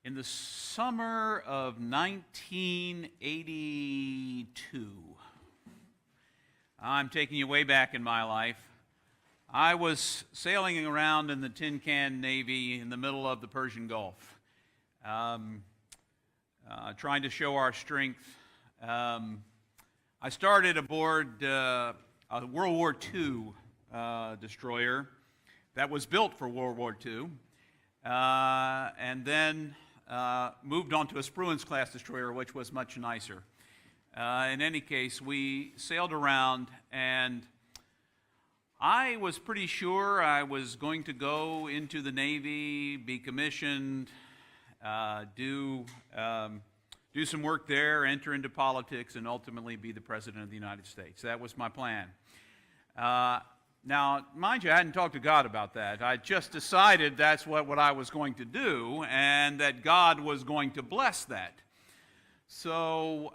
In the summer of 1982, I'm taking you way back in my life. I was sailing around in the tin can Navy in the middle of the Persian Gulf, trying to show our strength. I started aboard a World War II destroyer that was built for World War II, and then moved on to a Spruance-class destroyer, which was much nicer. In any case, we sailed around, and I was pretty sure I was going to go into the Navy, be commissioned, do some work there, enter into politics, and ultimately be the President of the United States. That was my plan. Now, mind you, I hadn't talked to God about that. I just decided that's what I was going to do, and that God was going to bless that. So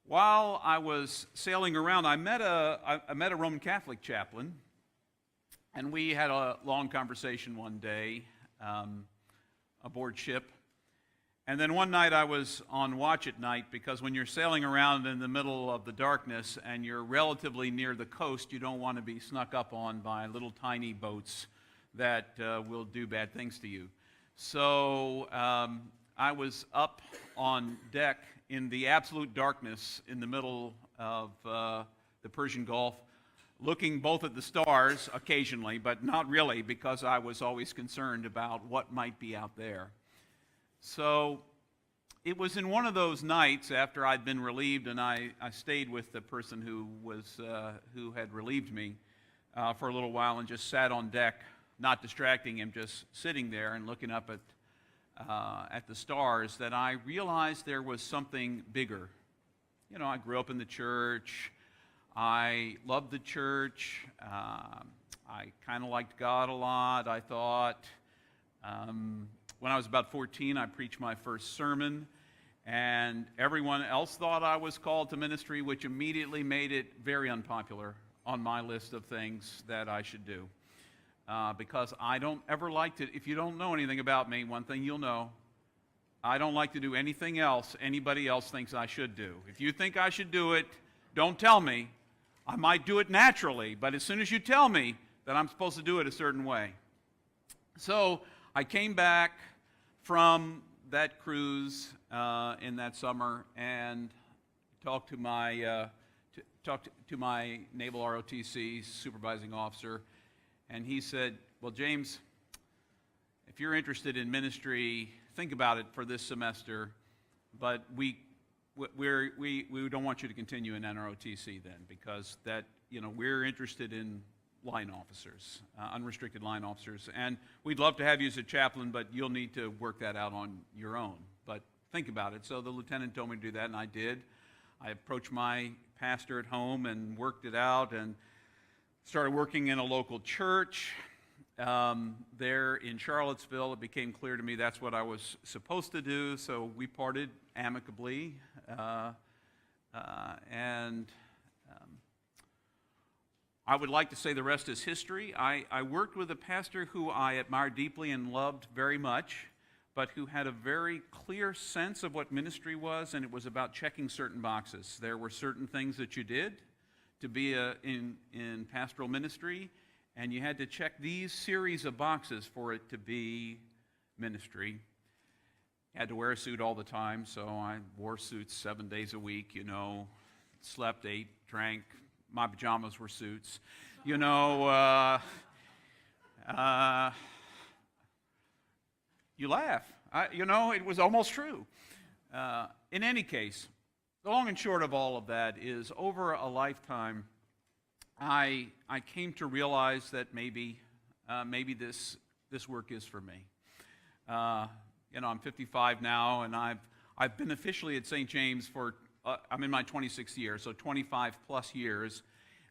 while I was sailing around, I met a Roman Catholic chaplain, and we had a long conversation one day aboard ship. And then one night I was on watch at night, because when you're sailing around in the middle of the darkness and you're relatively near the coast, you don't want to be snuck up on by little tiny boats that will do bad things to you. So I was up on deck in the absolute darkness in the middle of the Persian Gulf, looking both at the stars occasionally, but not really, because I was always concerned about what might be out there. So it was in one of those nights after I'd been relieved, and I stayed with the person who had relieved me for a little while, and just sat on deck, not distracting him, just sitting there and looking up at the stars, that I realized there was something bigger. You know, I grew up in the church. I loved the church. I kind of liked God a lot, I thought. When I was about 14, I preached my first sermon, and everyone else thought I was called to ministry, which immediately made it very unpopular on my list of things that I should do. Because I don't ever like to, if you don't know anything about me, one thing you'll know, I don't like to do anything else anybody else thinks I should do. If you think I should do it, don't tell me. I might do it naturally, but as soon as you tell me that I'm supposed to do it a certain way. So I came back from that cruise in that summer and talked to my Naval ROTC supervising officer, and he said, "Well, James, if you're interested in ministry, think about it for this semester, but we don't want you to continue in NROTC then, because that, you know, we're interested in line officers, unrestricted line officers, and we'd love to have you as a chaplain, but you'll need to work that out on your own. But think about it." So the lieutenant told me to do that, and I did. I approached my pastor at home and worked it out, and started working in a local church there in Charlottesville. It became clear to me that's what I was supposed to do, so we parted amicably, and I would like to say the rest is history. I worked with a pastor who I admired deeply and loved very much, but who had a very clear sense of what ministry was, and it was about checking certain boxes. There were certain things that you did to be in pastoral ministry, and you had to check these series of boxes for it to be ministry. I had to wear a suit all the time, so I wore suits 7 days a week, you know, slept, ate, drank. My pajamas were suits. You know, you laugh. You know, it was almost true. In any case, the long and short of all of that is, over a lifetime, I came to realize that maybe this work is for me. You know, I'm 55 now, and I've been officially at St. James for I'm in my 26th year, so 25 plus years,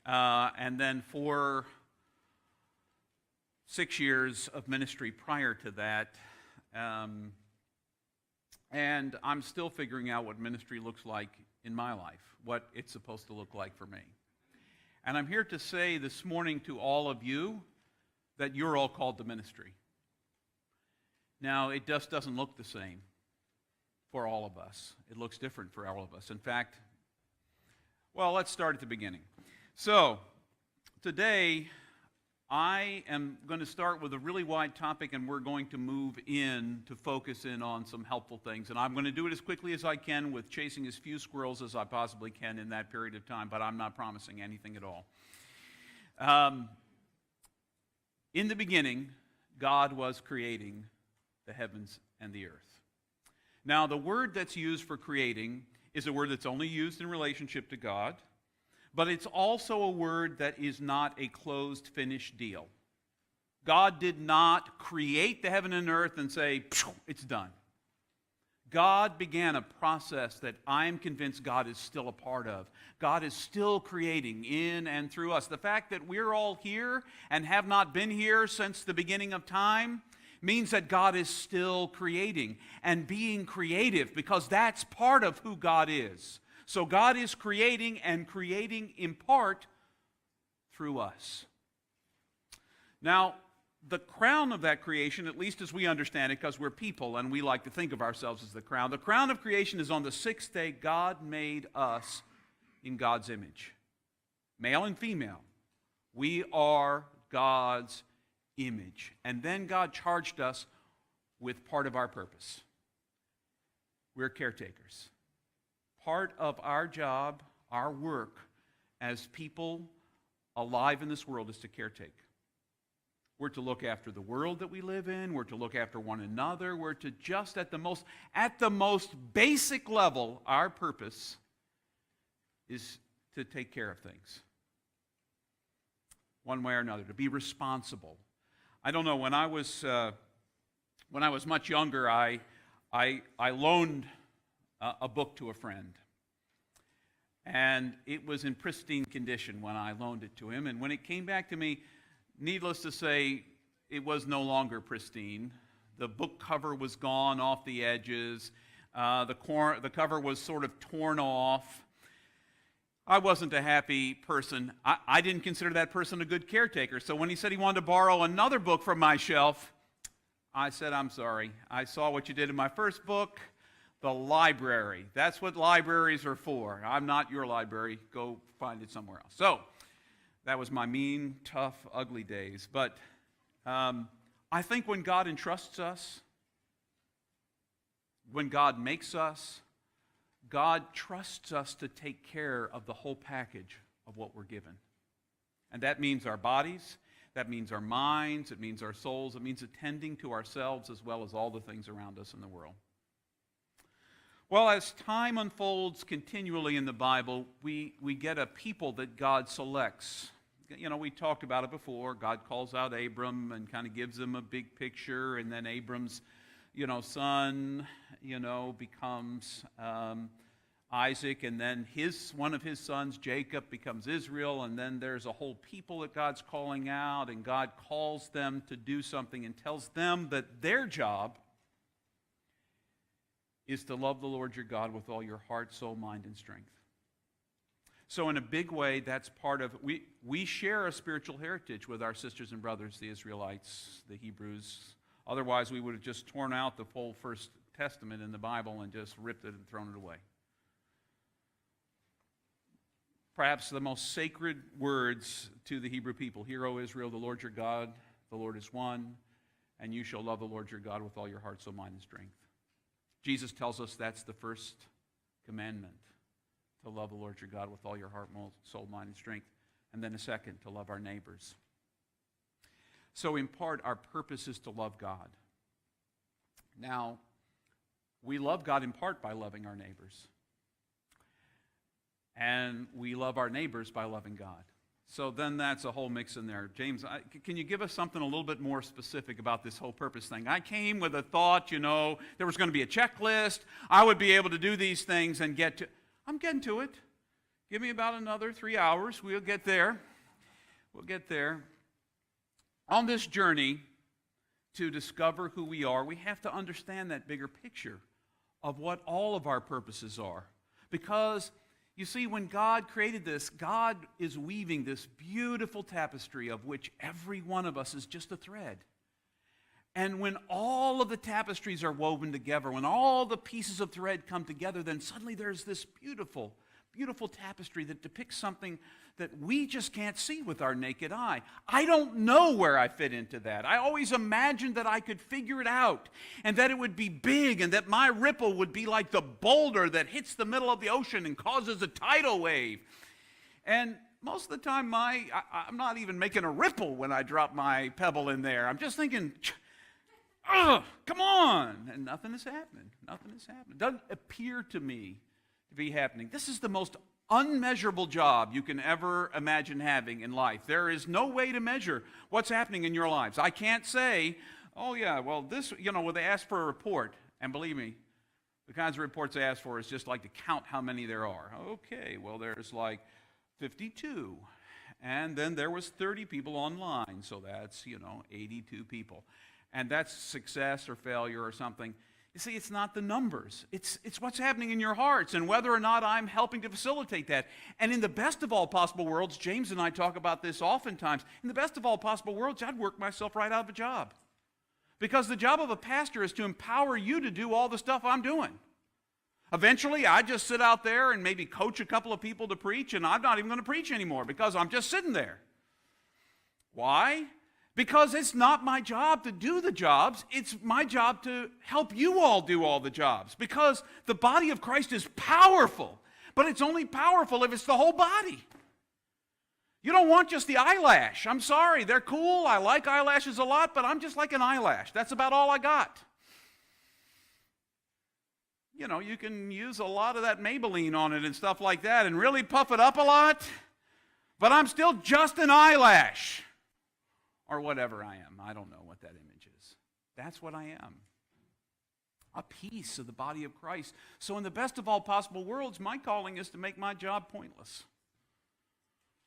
and then for 6 years of ministry prior to that, and I'm still figuring out what ministry looks like in my life, what it's supposed to look like for me. And I'm here to say this morning to all of you that you're all called to ministry. Now, it just doesn't look the same for all of us. It looks different for all of us. In fact, well, let's start at the beginning. So, today, I am going to start with a really wide topic, and we're going to move in to focus in on some helpful things. And I'm going to do it as quickly as I can with chasing as few squirrels as I possibly can in that period of time, but I'm not promising anything at all. In the beginning, God was creating the heavens and the earth. Now, the word that's used for creating is a word that's only used in relationship to God, but it's also a word that is not a closed, finished deal. God did not create the heaven and earth and say, it's done. God began a process that I'm convinced God is still a part of. God is still creating in and through us. The fact that we're all here and have not been here since the beginning of time means that God is still creating and being creative, because that's part of who God is. So God is creating, and creating in part through us. Now, the crown of that creation, at least as we understand it, because we're people and we like to think of ourselves as the crown of creation is on the sixth day. God made us in God's image, male and female. We are God's image. And then God charged us with part of our purpose. We're caretakers. Part of our job, our work as people alive in this world is to caretake. We're to look after the world that we live in. We're to look after one another. We're to just at the most basic level, our purpose is to take care of things. One way or another, to be responsible. I don't know, when I was much younger, I loaned a book to a friend. And it was in pristine condition when I loaned it to him. And when it came back to me, needless to say, it was no longer pristine. The book cover was gone off the edges. The cover was sort of torn off. I wasn't a happy person. I didn't consider that person a good caretaker. So when he said he wanted to borrow another book from my shelf, I said, I'm sorry. I saw what you did in my first book. The library. That's what libraries are for. I'm not your library. Go find it somewhere else. So that was my mean, tough, ugly days. But I think when God entrusts us, when God makes us, God trusts us to take care of the whole package of what we're given. And that means our bodies, that means our minds, it means our souls, it means attending to ourselves as well as all the things around us in the world. Well, as time unfolds continually in the Bible, we get a people that God selects. You know, we talked about it before. God calls out Abram and kind of gives him a big picture, and then Abram's, son, becomes Isaac, and then one of his sons, Jacob, becomes Israel, and then there's a whole people that God's calling out, and God calls them to do something and tells them that their job is to love the Lord your God with all your heart, soul, mind, and strength. So in a big way, that's part of, we share a spiritual heritage with our sisters and brothers, the Israelites, the Hebrews. Otherwise, we would have just torn out the full First Testament in the Bible and just ripped it and thrown it away. Perhaps the most sacred words to the Hebrew people: Hear, O Israel, the Lord your God, the Lord is one, and you shall love the Lord your God with all your heart, soul, mind, and strength. Jesus tells us that's the first commandment, to love the Lord your God with all your heart, soul, mind, and strength. And then a second, to love our neighbors. So in part, our purpose is to love God. Now, we love God in part by loving our neighbors. And we love our neighbors by loving God. So then that's a whole mix in there. James, can you give us something a little bit more specific about this whole purpose thing? I came with a thought, there was going to be a checklist. I would be able to do these things and get to... I'm getting to it. Give me about another 3 hours. We'll get there. We'll get there. On this journey to discover who we are, we have to understand that bigger picture of what all of our purposes are. Because you see, when God created this, God is weaving this beautiful tapestry of which every one of us is just a thread. And when all of the tapestries are woven together, when all the pieces of thread come together, then suddenly there's this beautiful, beautiful tapestry that depicts something that we just can't see with our naked eye. I don't know where I fit into that. I always imagined that I could figure it out, and that it would be big, and that my ripple would be like the boulder that hits the middle of the ocean and causes a tidal wave. And most of the time, I'm not even making a ripple when I drop my pebble in there. I'm just thinking, come on. And nothing is happening. Nothing is happening. It doesn't appear to me to be happening. This is the most unmeasurable job you can ever imagine having in life. There is no way to measure what's happening in your lives. I can't say, oh yeah, well this, when they ask for a report, and believe me, the kinds of reports they ask for is just like to count how many there are. Okay, well there's like 52. And then there was 30 people online, so that's, 82 people. And that's success or failure or something. You see, it's not the numbers. It's what's happening in your hearts and whether or not I'm helping to facilitate that. And in the best of all possible worlds, James and I talk about this oftentimes, in the best of all possible worlds, I'd work myself right out of a job. Because the job of a pastor is to empower you to do all the stuff I'm doing. Eventually, I just sit out there and maybe coach a couple of people to preach, and I'm not even going to preach anymore because I'm just sitting there. Why? Because it's not my job to do the jobs. It's my job to help you all do all the jobs. Because the body of Christ is powerful, but it's only powerful if it's the whole body. You don't want just the eyelash. I'm sorry, they're cool. I like eyelashes a lot, but I'm just like an eyelash. That's about all I got. You can use a lot of that Maybelline on it and stuff like that and really puff it up a lot, but I'm still just an eyelash. Or whatever I am. I don't know what that image is. That's what I am. A piece of the body of Christ. So in the best of all possible worlds, my calling is to make my job pointless.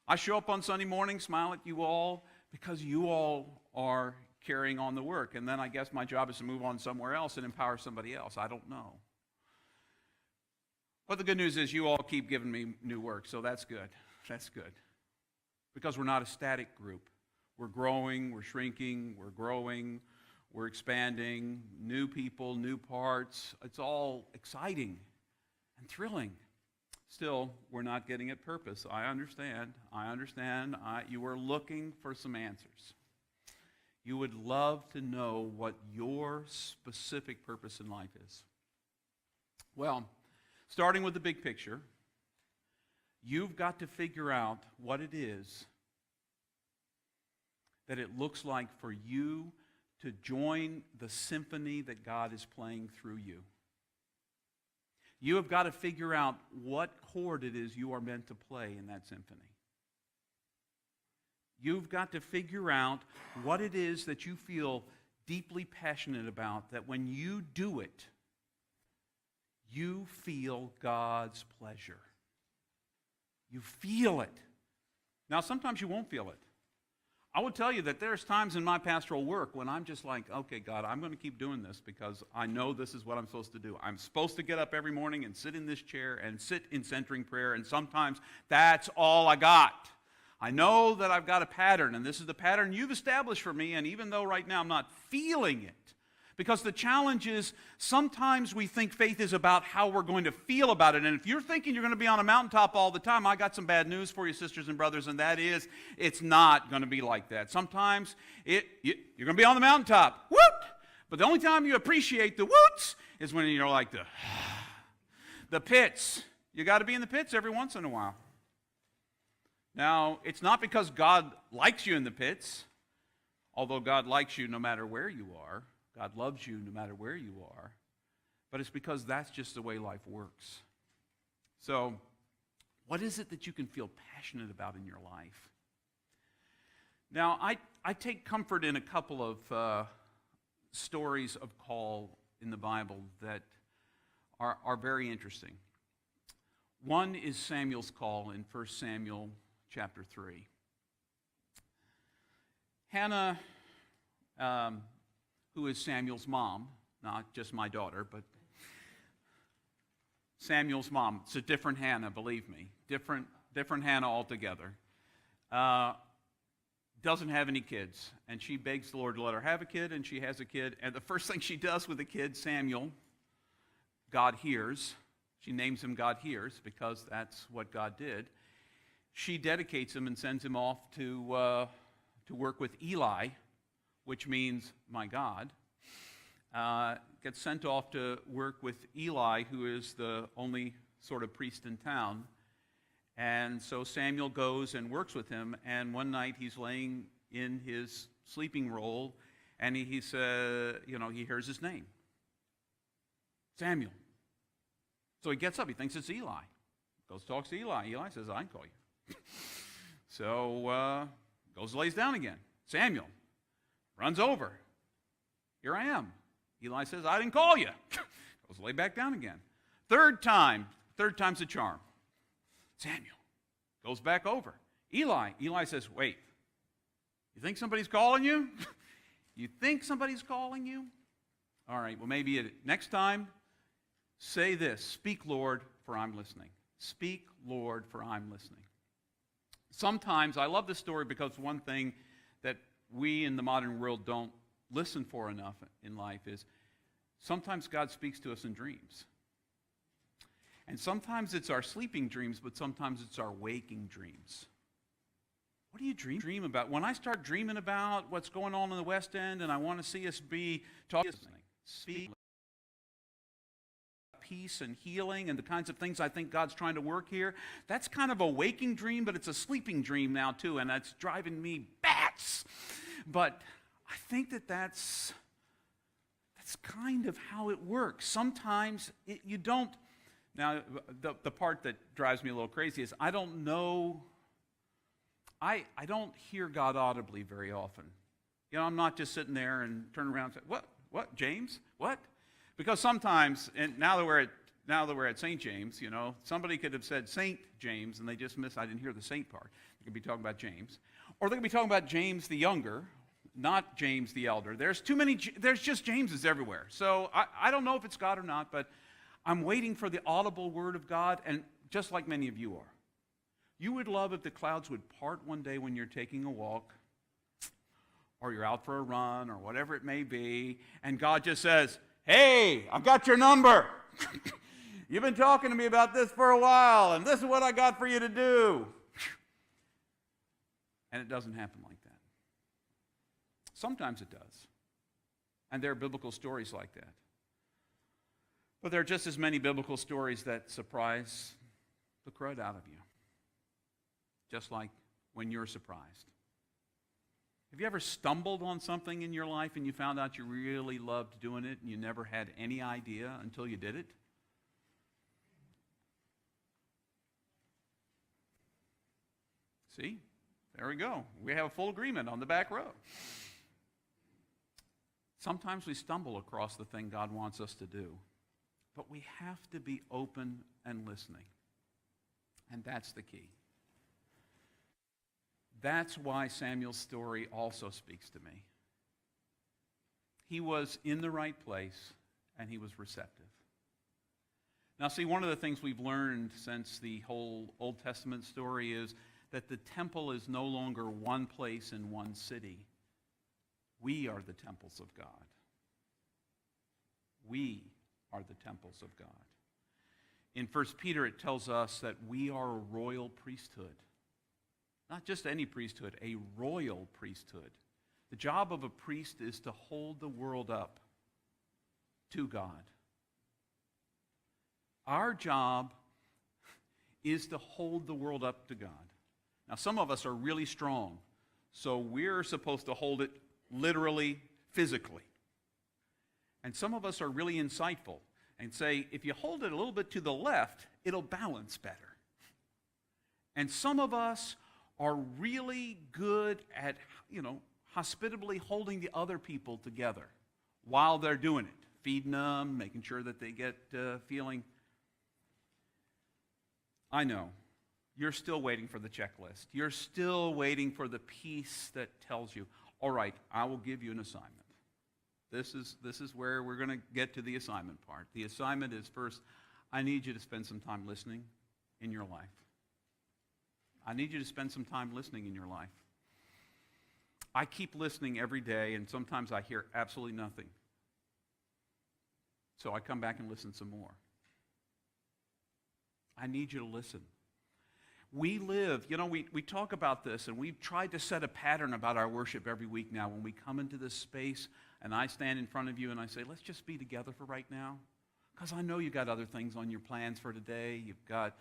I show up on Sunday morning, smile at you all, because you all are carrying on the work. And then I guess my job is to move on somewhere else and empower somebody else. I don't know. But the good news is you all keep giving me new work, so that's good. That's good. Because we're not a static group. We're growing, we're shrinking, we're growing, we're expanding, new people, new parts. It's all exciting and thrilling. Still, we're not getting at purpose. I understand. You are looking for some answers. You would love to know what your specific purpose in life is. Well, starting with the big picture, you've got to figure out what it is that it looks like for you to join the symphony that God is playing through you. You have got to figure out what chord it is you are meant to play in that symphony. You've got to figure out what it is that you feel deeply passionate about, that when you do it, you feel God's pleasure. You feel it. Now, sometimes you won't feel it. I will tell you that there's times in my pastoral work when I'm just like, okay, God, I'm going to keep doing this because I know this is what I'm supposed to do. I'm supposed to get up every morning and sit in this chair and sit in centering prayer, and sometimes that's all I got. I know that I've got a pattern, and this is the pattern you've established for me, and even though right now I'm not feeling it, because the challenge is sometimes we think faith is about how we're going to feel about it. And if you're thinking you're going to be on a mountaintop all the time, I got some bad news for you, sisters and brothers, and that is it's not going to be like that. Sometimes you're going to be on the mountaintop, woot! But the only time you appreciate the woots is when you're like the pits. You got to be in the pits every once in a while. Now, it's not because God likes you in the pits, although God likes you no matter where you are. God loves you no matter where you are. But it's because that's just the way life works. So, what is it that you can feel passionate about in your life? Now, I take comfort in a couple of stories of call in the Bible that are very interesting. One is Samuel's call in 1 Samuel chapter 3. Hannah, who is Samuel's mom, not just my daughter, but Samuel's mom. It's a different Hannah, believe me. Different Hannah altogether. doesn't have any kids, and she begs the Lord to let her have a kid, and she has a kid, and the first thing she does with the kid, Samuel, God hears. She names him God hears because that's what God did. She dedicates him and sends him off to work with Eli, which means my God. Gets sent off to work with Eli, who is the only sort of priest in town. And so Samuel goes and works with him, and one night he's laying in his sleeping roll, and he hears his name, Samuel. So he gets up, he thinks it's Eli. Goes talks to Eli. Eli says, I can call you. So goes lays down again. Samuel runs over. Here I am. Eli says, I didn't call you. Goes lay back down again. Third time's a charm. Samuel goes back over. Eli says, wait, you think somebody's calling you? You think somebody's calling you? All right, well, maybe next time, say this, speak, Lord, for I'm listening. Speak, Lord, for I'm listening. Sometimes, I love this story because one thing that we in the modern world don't listen for enough in life is sometimes God speaks to us in dreams. And sometimes it's our sleeping dreams, but sometimes it's our waking dreams. What do you dream about? When I start dreaming about what's going on in the West End and I want to see us be talking, speak peace and healing and the kinds of things I think God's trying to work here, that's kind of a waking dream, but it's a sleeping dream now too, and that's driving me bats. But I think that's kind of how it works. Sometimes you don't. Now, the part that drives me a little crazy is I don't know, I don't hear God audibly very often. You know, I'm not just sitting there and turn around and say, what, James? What? Because sometimes, and now that we're at St. James, you know, somebody could have said St. James, and they just missed, I didn't hear the Saint part. They could be talking about James. Or they could be talking about James the younger, not James the elder. There's just Jameses everywhere. So I don't know if it's God or not, but I'm waiting for the audible word of God, and just like many of you are. You would love if the clouds would part one day when you're taking a walk, or you're out for a run, or whatever it may be, and God just says, hey, I've got your number. You've been talking to me about this for a while, and this is what I got for you to do. And it doesn't happen like that. Sometimes it does. And there are biblical stories like that. But there are just as many biblical stories that surprise the crud out of you. Just like when you're surprised. Have you ever stumbled on something in your life and you found out you really loved doing it and you never had any idea until you did it? See? There we go. We have a full agreement on the back row. Sometimes we stumble across the thing God wants us to do. But we have to be open and listening. And that's the key. That's why Samuel's story also speaks to me. He was in the right place, and he was receptive. Now, see, one of the things we've learned since the whole Old Testament story is that the temple is no longer one place in one city. We are the temples of God. We are the temples of God. In 1 Peter, it tells us that we are a royal priesthood. Not just any priesthood, a royal priesthood. The job of a priest is to hold the world up to God. Our job is to hold the world up to God. Now, some of us are really strong, so we're supposed to hold it literally, physically. And some of us are really insightful and say, if you hold it a little bit to the left, it'll balance better. And some of us are really good at, hospitably holding the other people together while they're doing it, feeding them, making sure that they get feeling. I know. You're still waiting for the checklist. You're still waiting for the piece that tells you, all right, I will give you an assignment. This is where we're going to get to the assignment part. The assignment is first, I need you to spend some time listening in your life. I need you to spend some time listening in your life. I keep listening every day, and sometimes I hear absolutely nothing. So I come back and listen some more. I need you to listen. We live, we talk about this, and we've tried to set a pattern about our worship every week now. When we come into this space, and I stand in front of you, and I say, let's just be together for right now. Because I know you've got other things on your plans for today. You've got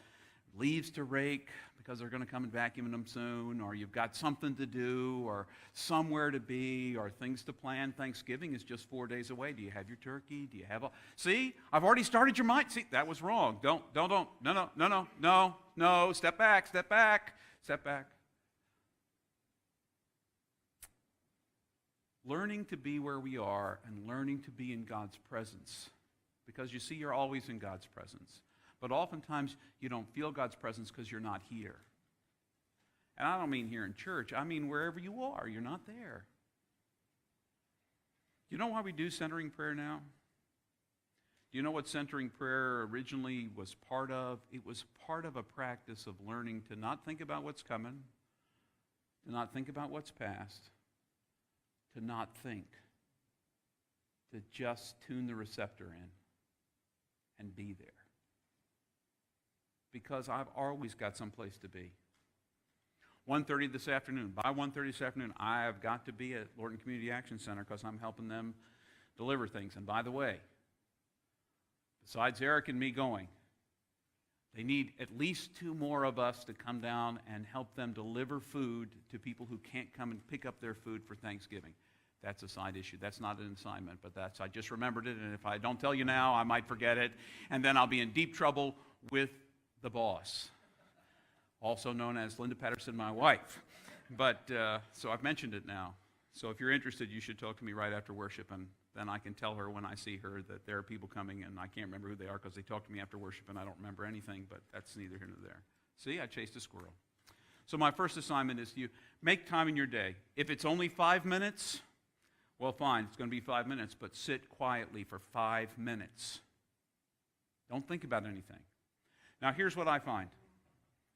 leaves to rake because they're going to come and vacuum them soon, or you've got something to do, or somewhere to be, or things to plan. Thanksgiving is just 4 days away. Do you have your turkey? Do you have a... See, I've already started your mind. See, that was wrong. Don't. No, step back. Learning to be where we are and learning to be in God's presence. Because you see, you're always in God's presence. But oftentimes, you don't feel God's presence because you're not here. And I don't mean here in church. I mean wherever you are, you're not there. You know why we do centering prayer now? Do you know what centering prayer originally was part of? It was part of a practice of learning to not think about what's coming, to not think about what's past, to not think, to just tune the receptor in and be there. Because I've always got someplace to be. 1:30 this afternoon. By 1:30 this afternoon, I have got to be at Lorton Community Action Center because I'm helping them deliver things. And by the way, besides Eric and me going, they need at least 2 more of us to come down and help them deliver food to people who can't come and pick up their food for Thanksgiving. That's a side issue. That's not an assignment, but I just remembered it, and if I don't tell you now, I might forget it, and then I'll be in deep trouble with the boss, also known as Linda Patterson, my wife. But, so I've mentioned it now. So if you're interested, you should talk to me right after worship, and then I can tell her when I see her that there are people coming, and I can't remember who they are because they talked to me after worship, and I don't remember anything, but that's neither here nor there. See, I chased a squirrel. So my first assignment is you make time in your day. If it's only 5 minutes, well, fine, it's going to be 5 minutes, but sit quietly for 5 minutes. Don't think about anything. Now, here's what I find.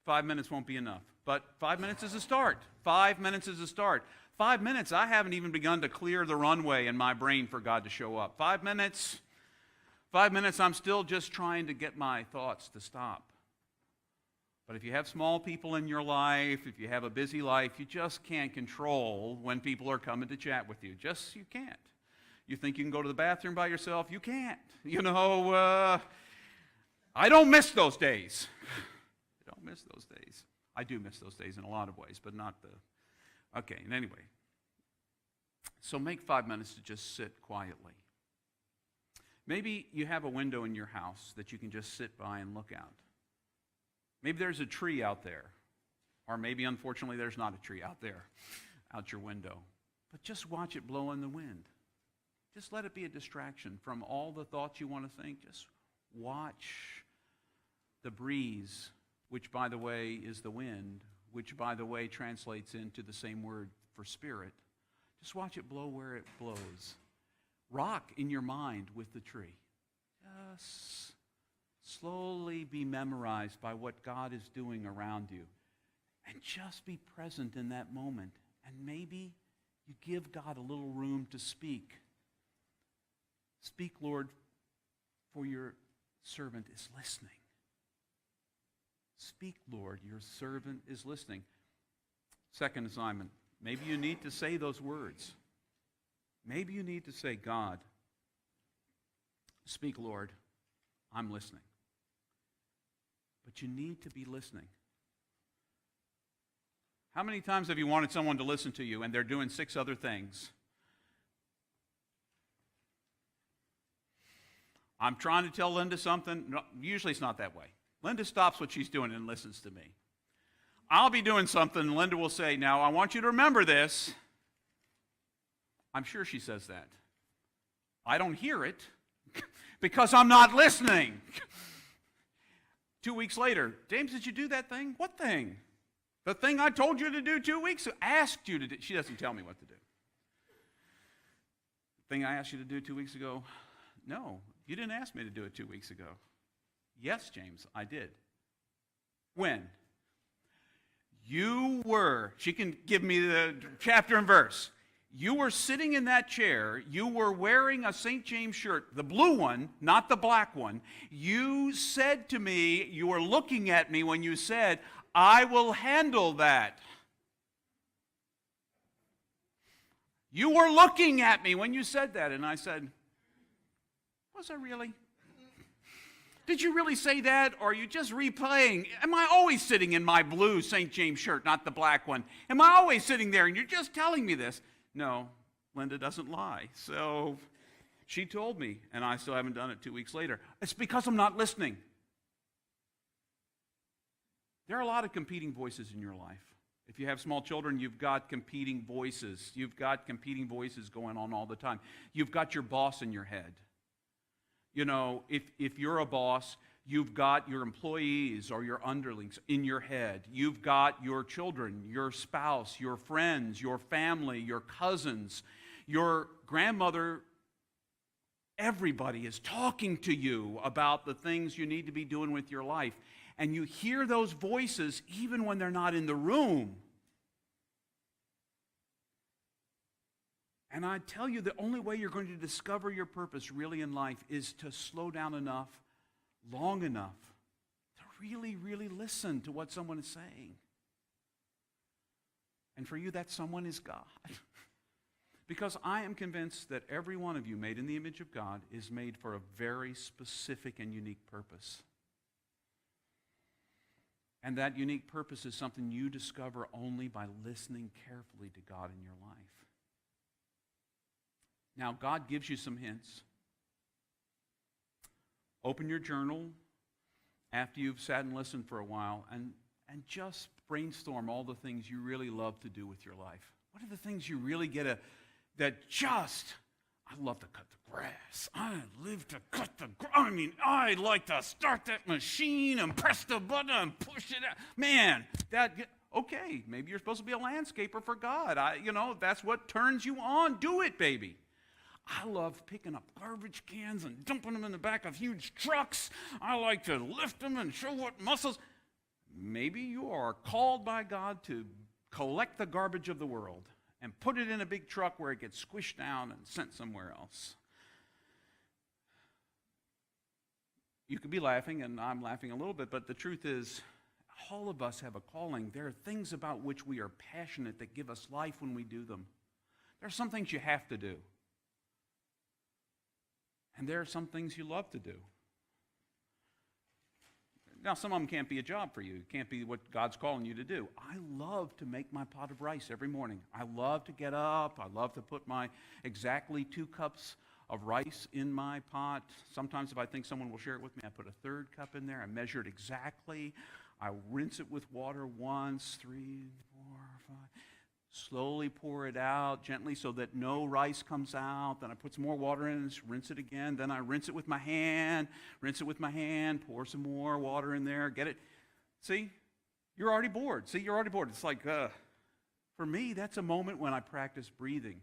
5 minutes won't be enough, but 5 minutes is a start. 5 minutes is a start. 5 minutes, I haven't even begun to clear the runway in my brain for God to show up. 5 minutes, I'm still just trying to get my thoughts to stop. But if you have small people in your life, if you have a busy life, you just can't control when people are coming to chat with you. You can't. You think you can go to the bathroom by yourself? You can't. I don't miss those days. I do miss those days in a lot of ways, but not the... Okay, and anyway. So make 5 minutes to just sit quietly. Maybe you have a window in your house that you can just sit by and look out. Maybe there's a tree out there. Or maybe, unfortunately, there's not a tree out there, out your window. But just watch it blow in the wind. Just let it be a distraction from all the thoughts you want to think. Just watch the breeze, which, by the way, is the wind, which, by the way, translates into the same word for spirit. Just watch it blow where it blows. Rock in your mind with the tree. Just slowly be memorized by what God is doing around you. And just be present in that moment. And maybe you give God a little room to speak. Speak, Lord, for your servant is listening. Speak, Lord, your servant is listening. Second assignment, maybe you need to say those words. Maybe you need to say, God, speak, Lord, I'm listening. But you need to be listening. How many times have you wanted someone to listen to you and they're doing 6 other things? I'm trying to tell Linda something. No, usually it's not that way. Linda stops what she's doing and listens to me. I'll be doing something, and Linda will say, now, I want you to remember this. I'm sure she says that. I don't hear it because I'm not listening. 2 weeks later, James, did you do that thing? What thing? The thing I told you to do 2 weeks ago, asked you to do. She doesn't tell me what to do. The thing I asked you to do 2 weeks ago, no, you didn't ask me to do it 2 weeks ago. Yes, James, I did. When? She can give me the chapter and verse. You were sitting in that chair. You were wearing a St. James shirt, the blue one, not the black one. You said to me, you were looking at me when you said, I will handle that. You were looking at me when you said that. And I said, was I really? Did you really say that, or are you just replaying? Am I always sitting in my blue St. James shirt, not the black one? Am I always sitting there, and you're just telling me this? No, Linda doesn't lie. So she told me, and I still haven't done it 2 weeks later. It's because I'm not listening. There are a lot of competing voices in your life. If you have small children, you've got competing voices. You've got competing voices going on all the time. You've got your boss in your head. You know, if you're a boss, you've got your employees or your underlings in your head. You've got your children, your spouse, your friends, your family, your cousins, your grandmother. Everybody is talking to you about the things you need to be doing with your life. And you hear those voices even when they're not in the room. And I tell you, the only way you're going to discover your purpose really in life is to slow down enough, long enough, to really, really listen to what someone is saying. And for you, that someone is God. Because I am convinced that every one of you made in the image of God is made for a very specific and unique purpose. And that unique purpose is something you discover only by listening carefully to God in your life. Now, God gives you some hints. Open your journal after you've sat and listened for a while and just brainstorm all the things you really love to do with your life. What are the things you really I love to cut the grass. I live to cut the grass. I mean, I like to start that machine and press the button and push it out. Man, okay, maybe you're supposed to be a landscaper for God. That's what turns you on. Do it, baby. I love picking up garbage cans and dumping them in the back of huge trucks. I like to lift them and show what muscles. Maybe you are called by God to collect the garbage of the world and put it in a big truck where it gets squished down and sent somewhere else. You could be laughing, and I'm laughing a little bit, but the truth is, all of us have a calling. There are things about which we are passionate that give us life when we do them. There are some things you have to do. And there are some things you love to do. Now, some of them can't be a job for you. It can't be what God's calling you to do. I love to make my pot of rice every morning. I love to get up. I love to put my exactly 2 cups of rice in my pot. Sometimes if I think someone will share it with me, I put a 3rd cup in there. I measure it exactly. I rinse it with water once, 3, 4, 5. Slowly pour it out gently so that no rice comes out. Then I put some more water in and rinse it again. Then I rinse it with my hand, pour some more water in there, get it. See, you're already bored. It's like, for me, that's a moment when I practice breathing.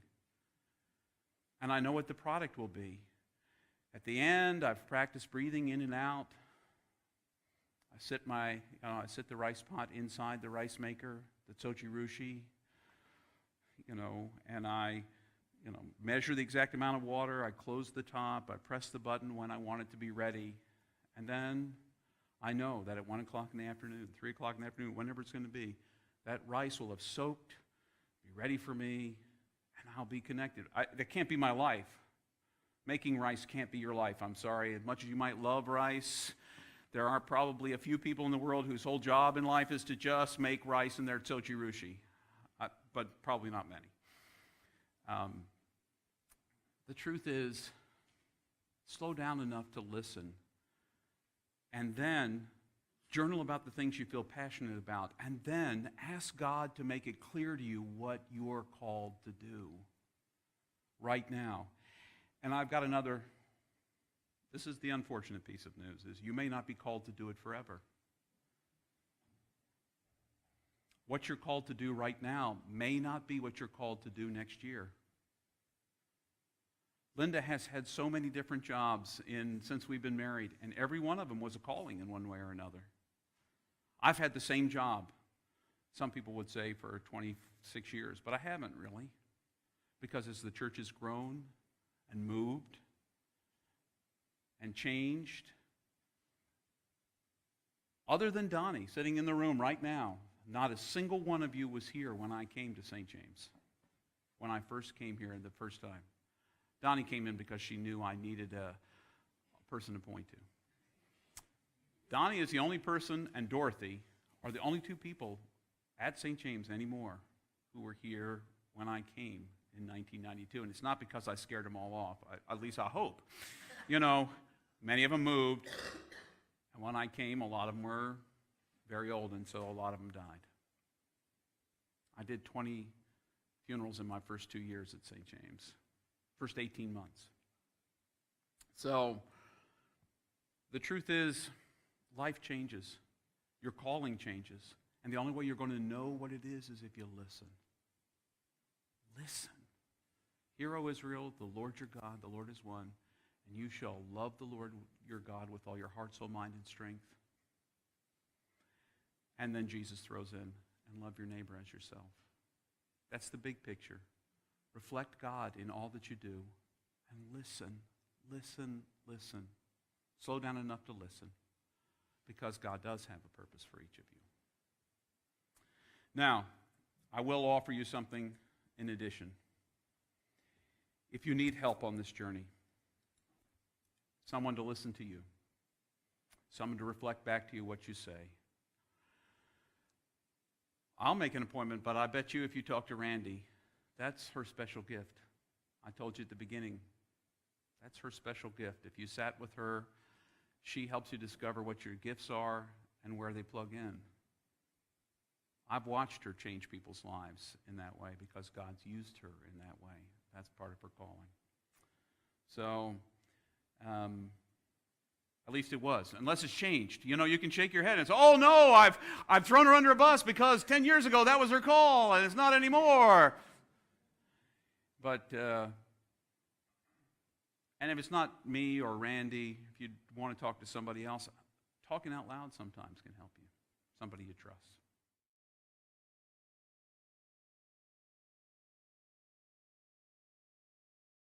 And I know what the product will be. At the end, I've practiced breathing in and out. I sit the rice pot inside the rice maker, the Tsochi-Rushi. And I, measure the exact amount of water. I close the top. I press the button when I want it to be ready. And then I know that at 1 o'clock in the afternoon, 3 o'clock in the afternoon, whenever it's going to be, that rice will have soaked, be ready for me, and I'll be connected. That can't be my life. Making rice can't be your life. I'm sorry. As much as you might love rice, there are probably a few people in the world whose whole job in life is to just make rice in their Tsochi-Rushi. But probably not many. The truth is, slow down enough to listen, and then journal about the things you feel passionate about, and then ask God to make it clear to you what you're called to do right now. And I've got this is the unfortunate piece of news, is you may not be called to do it forever. What you're called to do right now may not be what you're called to do next year. Linda has had so many different jobs since we've been married, and every one of them was a calling in one way or another. I've had the same job Some people would say for 26 years, but I haven't really. Because as the church has grown and moved and changed, other than Donnie sitting in the room right now, not a single one of you was here when I came to St. James, when I first came here the first time. Donnie came in because she knew I needed a person to point to. Donnie is the only person, and Dorothy are the only two people at St. James anymore who were here when I came in 1992. And it's not because I scared them all off, at least I hope. You know, many of them moved. And when I came, a lot of them were very old, and so a lot of them died. I did 20 funerals in my first 2 years at St. James, first 18 months. So the truth is, life changes. Your calling changes. And the only way you're going to know what it is if you listen. Listen. Hear, O Israel, the Lord your God, the Lord is one, and you shall love the Lord your God with all your heart, soul, mind, and strength. And then Jesus throws in, and love your neighbor as yourself. That's the big picture. Reflect God in all that you do, and listen, listen, listen. Slow down enough to listen, because God does have a purpose for each of you. Now, I will offer you something in addition. If you need help on this journey, someone to listen to you, someone to reflect back to you what you say, I'll make an appointment, but I bet you if you talk to Randy, that's her special gift. I told you at the beginning, that's her special gift. If you sat with her, she helps you discover what your gifts are and where they plug in. I've watched her change people's lives in that way because God's used her in that way. That's part of her calling. So, at least it was, unless it's changed. You know, you can shake your head and say, oh no, I've thrown her under a bus because 10 years ago that was her call and it's not anymore. But, and if it's not me or Randy, if you want to talk to somebody else, talking out loud sometimes can help you, somebody you trust.